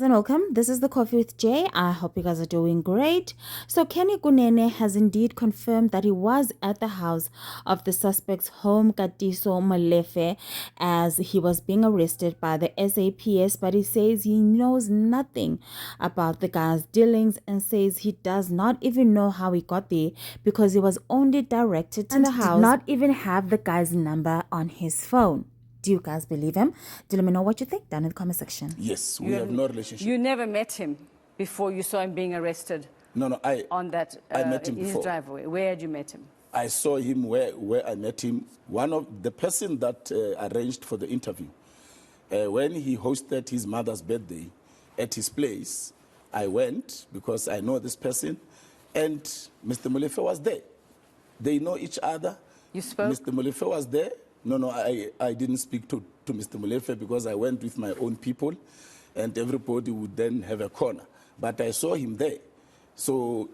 And welcome. This is the Coffee with Jay. I hope you guys are doing great. So, Kenny Kunene has indeed confirmed that he was at the house of the suspect's home, Katiso Malefe, as he was being arrested by the SAPS, but he says he knows nothing about the guy's dealings and says he does not even know how he got there because he was only directed to the house, did not even have the guy's number on his phone. Do you guys believe him? Do let me know what you think down in the comment section. Yes, we have no relationship. You never met him before you saw him being arrested? No, I met him before. His driveway. Where had you met him? I saw him where I met him. One of the person that arranged for the interview. When he hosted his mother's birthday at his place, I went because I know this person, and Mr. Molefe was there. They know each other. You spoke? Mr. Molefe was there. No, I didn't speak to Mr. Molefe because I went with my own people, and everybody would then have a corner. But I saw him there. So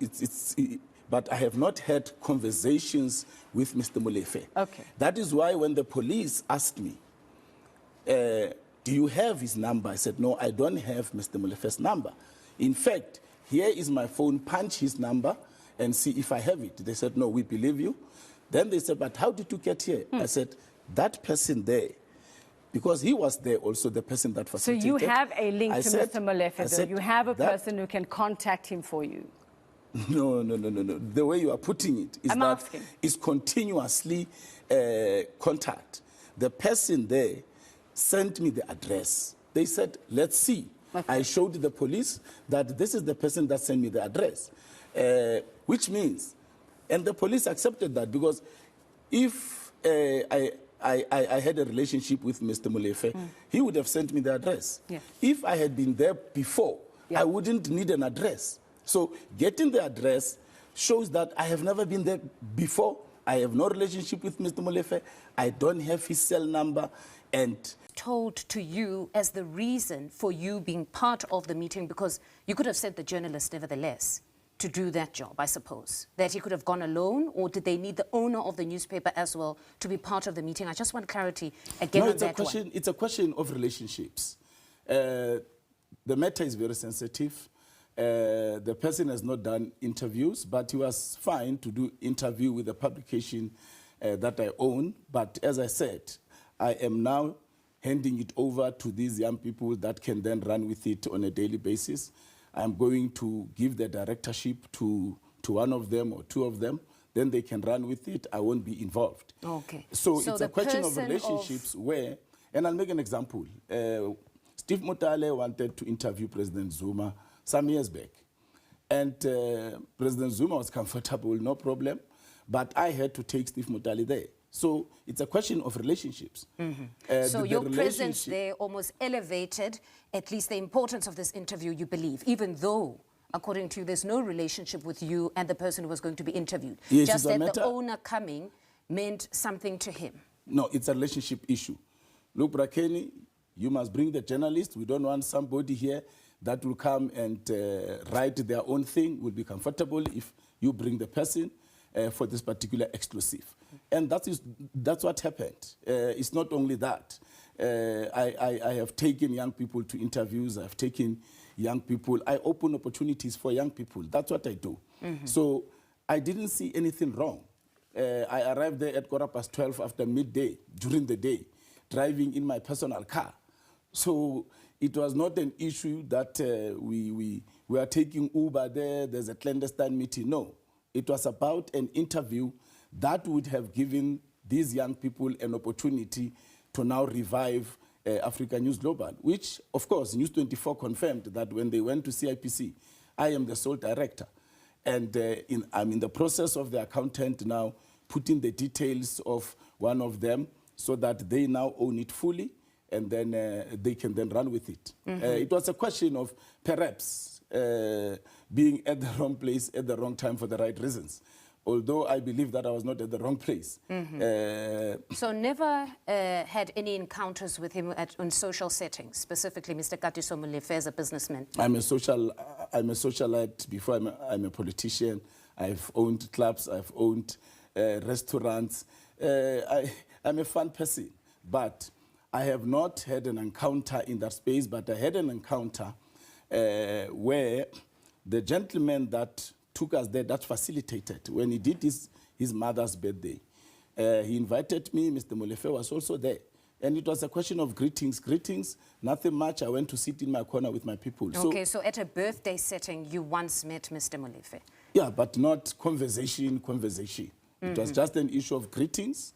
but I have not had conversations with Mr. Molefe. Okay. That is why when the police asked me, do you have his number? I said, no, I don't have Mr. Molefe's number. In fact, here is my phone, punch his number and see if I have it. They said, no, we believe you. Then they said, but how did you get here? I said, that person there, because he was there also, the person that facilitated. So you have a link to Mr. Molefe, though? You have a person who can contact him for you? No. The way you are putting it is continuously contact. The person there sent me the address. They said, let's see. Okay. I showed the police that this is the person that sent me the address, which means, and the police accepted that because if I had a relationship with Mr. Molefe, he would have sent me the address. Yeah. If I had been there before, I wouldn't need an address. So getting the address shows that I have never been there before. I have no relationship with Mr. Molefe. I don't have his cell number. And told to you as the reason for you being part of the meeting, because you could have sent the journalist nevertheless to do that job, I suppose, that he could have gone alone, or did they need the owner of the newspaper as well to be part of the meeting? I just want clarity again on that one. It's a question of relationships. The matter is very sensitive. The person has not done interviews, but he was fine to do interview with the publication that I own. But as I said, I am now handing it over to these young people that can then run with it on a daily basis. I'm going to give the directorship to one of them or two of them. Then they can run with it. I won't be involved. Okay. So it's a question of relationships where, and I'll make an example. Steve Motale wanted to interview President Zuma some years back. And President Zuma was comfortable, no problem. But I had to take Steve Motale there. So it's a question of relationships. So your presence there almost elevated at least the importance of this interview, you believe, even though, according to you, there's no relationship with you and the person who was going to be interviewed. Yes, just that the owner coming meant something to him. No, it's a relationship issue. Look, Brakeni, you must bring the journalist. We don't want somebody here that will come and write their own thing. We'll be comfortable if you bring the person for this particular exclusive. And that's what happened. It's not only that. I have taken young people to interviews. I've taken young people. I open opportunities for young people. That's what I do. So I didn't see anything wrong. I arrived there at 12:15 after midday, during the day, driving in my personal car. So it was not an issue that we are taking Uber there, there's a clandestine meeting. No, it was about an interview that would have given these young people an opportunity to now revive Africa News Global, which, of course, News 24 confirmed that when they went to CIPC, I am the sole director. And I'm in the process of the accountant now putting the details of one of them so that they now own it fully, and then they can then run with it. It was a question of perhaps being at the wrong place at the wrong time for the right reasons, although I believe that I was not at the wrong place. So never had any encounters with him on social settings, specifically Mr. Katiso Molefe as a businessman? I'm a socialite before I'm a politician. I've owned clubs, I've owned restaurants. I'm a fun person, but I have not had an encounter in that space, but I had an encounter where the gentleman that took us there, that facilitated, when he did his mother's birthday, he invited me, Mr. Molefe was also there. And it was a question of greetings, nothing much. I went to sit in my corner with my people. Okay, so at a birthday setting, you once met Mr. Molefe? Yeah, but not conversation. It was just an issue of greetings,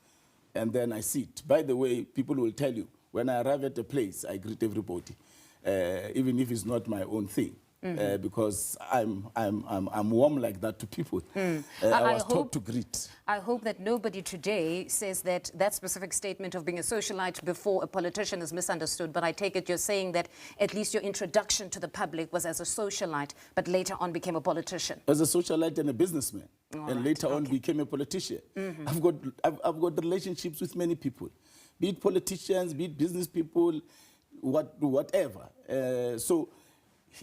and then I sit. By the way, people will tell you, when I arrive at a place, I greet everybody, even if it's not my own thing. Because I'm warm like that to people. I was taught to greet. I hope that nobody today says that that specific statement of being a socialite before a politician is misunderstood, but I take it you're saying that at least your introduction to the public was as a socialite, but later on became a politician. As a socialite and a businessman, and later on became a politician. I've got relationships with many people, be it politicians, be it business people, whatever. So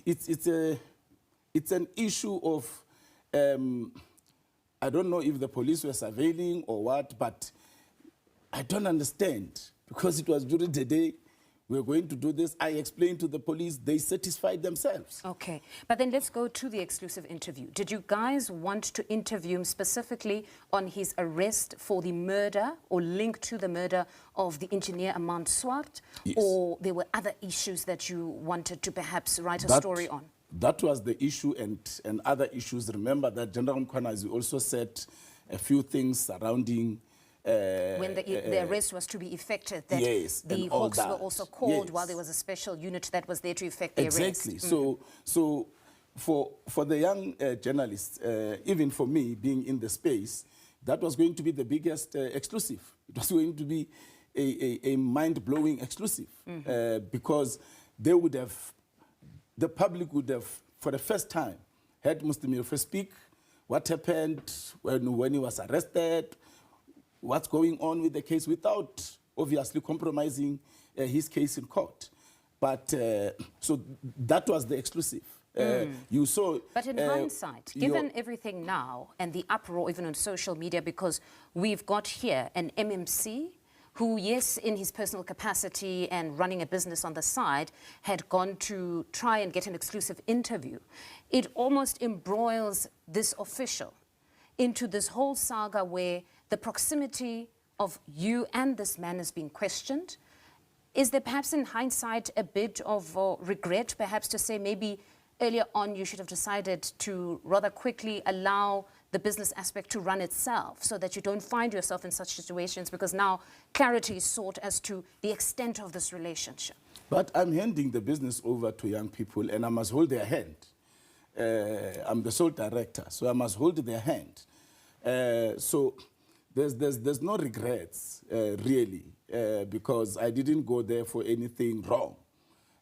it's an issue of, I don't know if the police were surveilling or what, but I don't understand, because it was during the day, we were going to do this. I explained to the police, they satisfied themselves. Okay, but then let's go to the exclusive interview. Did you guys want to interview him specifically on his arrest for the murder or link to the murder of the engineer Amand Swart? Yes. Or there were other issues that you wanted to perhaps write a story on? That was the issue, and other issues. Remember that General Mkhwanazi also said a few things surrounding when the arrest was to be effected, that yes, the Hawks were also called while there was a special unit that was there to effect the arrest. Exactly. So for the young journalists, even for me being in the space, that was going to be the biggest exclusive. It was going to be a mind-blowing exclusive because the public would have, for the first time, heard Mr. Molefe speak, what happened when he was arrested, what's going on with the case, without obviously compromising his case in court. But so that was the exclusive. You saw. But in hindsight, given everything now and the uproar even on social media, because we've got here an MMC who, yes, in his personal capacity and running a business on the side, had gone to try and get an exclusive interview, it almost embroils this official into this whole saga where the proximity of you and this man is being questioned. Is there perhaps in hindsight a bit of regret, perhaps to say maybe earlier on you should have decided to rather quickly allow the business aspect to run itself so that you don't find yourself in such situations, because now clarity is sought as to the extent of this relationship? But I'm handing the business over to young people and I must hold their hand. I'm the sole director, so I must hold their hand. So there's no regrets, really, because I didn't go there for anything wrong.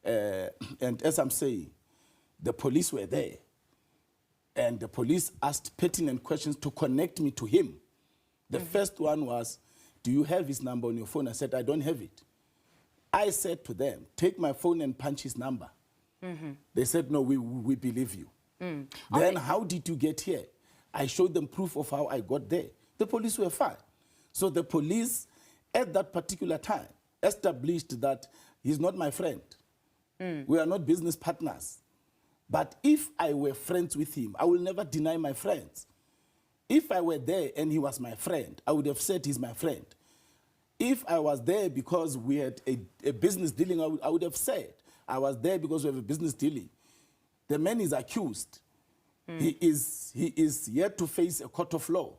And as I'm saying, the police were there, and the police asked pertinent questions to connect me to him. The first one was, do you have his number on your phone? I said, I don't have it. I said to them, take my phone and punch his number. They said, no, we believe you. Then how did you get here? I showed them proof of how I got there. The police were fine. So the police, at that particular time, established that he's not my friend. We are not business partners. But if I were friends with him, I will never deny my friends. If I were there and he was my friend, I would have said he's my friend. If I was there because we had a business dealing, I would have said I was there because we have a business dealing. The man is accused. He is yet to face a court of law.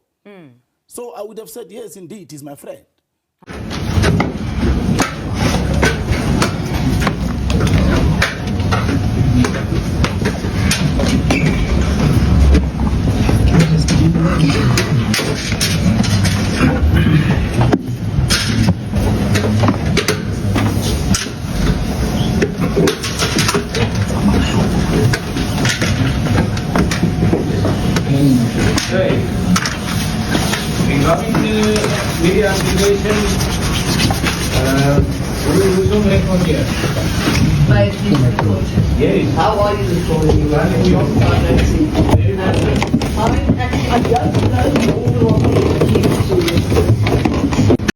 So I would have said, yes, indeed, he's my friend. Regarding the media application, we don't make one here. By this report. Yes. How are you recording? You are in your privacy. Very nice. I mean, actually, I don't know all of the